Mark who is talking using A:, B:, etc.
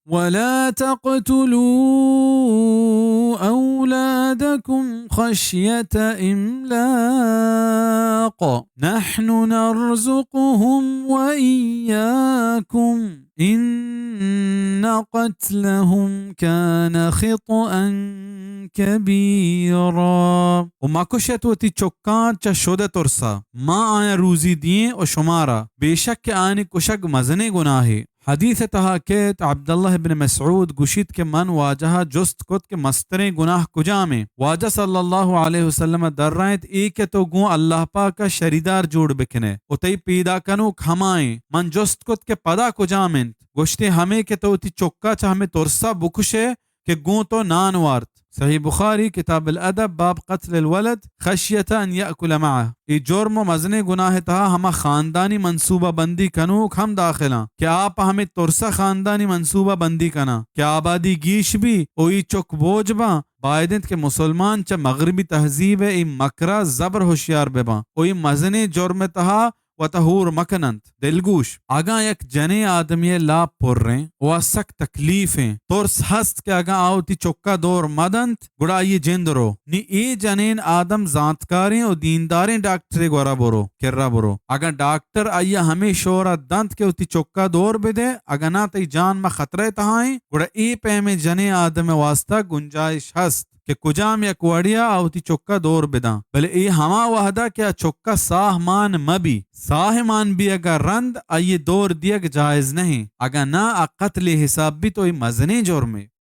A: ولا تقتلوا أولادكم خشية إملاق نحن نرزقهم وإياكم إن قتلهم كان خطأ كبيرا. وما كشت وتي چوكان چا شود ترسا ما آیا روزی دیئے و شمارا بیشک آنی کشک مزنے گناہی. حدیث تہا کہت عبداللہ بن مسعود گوشید کے من واجہ جست کت کے مستریں گناہ کجا میں واجہ صلی اللہ علیہ وسلم در رائت ایک تو گوں اللہ پاک کا شریدار جوڑ بکنے اتائی پیدا کنو کھمائیں من جست کت کے پدا کجا میں گوشتے ہمیں کہ تو تی چکا چا ہمیں ترسا بکشے کہ گوں تو نان وارت. صحیح بخاری کتاب الادب باب قتل الولد خشیت ان یأکل معه. ای جرم و مزنے گناہ تہا ہما خاندانی منصوبہ بندی کنوک ہم داخلاں کہ آپ ہمیں ترسا خاندانی منصوبہ بندی کنا کہ آبادی گیش بھی اوئی چک بوجھ باں بائدنت کے مسلمان چا مغربی تہذیب ای مکرہ زبر ہوشیار بباں اوئی مزنے جرم تہا و تہور مکنند دلگوش آگاں یک جنے آدمی لاپ پر رہیں و سک تکلیفیں ترس ہست کہ آگاں آوتی چکا دور مدند گڑا یہ جند رو نی ای جنین آدم زانتکاریں و دینداریں ڈاکٹرے گورا برو کرا برو اگر ڈاکٹر آئیا ہمیں شورا دند کے اتی چکا دور بدے اگر نا تی جان میں خطرے تہائیں گڑا ای پہ میں جنے آدم واسطہ گنجائش ہست کہ کجام یک وڑیا آوتی چکا دور بداں بلے ای ہما وحدہ کیا چکا ساہ مان مبی ساہ مان بھی اگر رند آئیے دور دیگ جائز نہیں اگر نا قتل حساب بھی تو ای مزنے جرمے.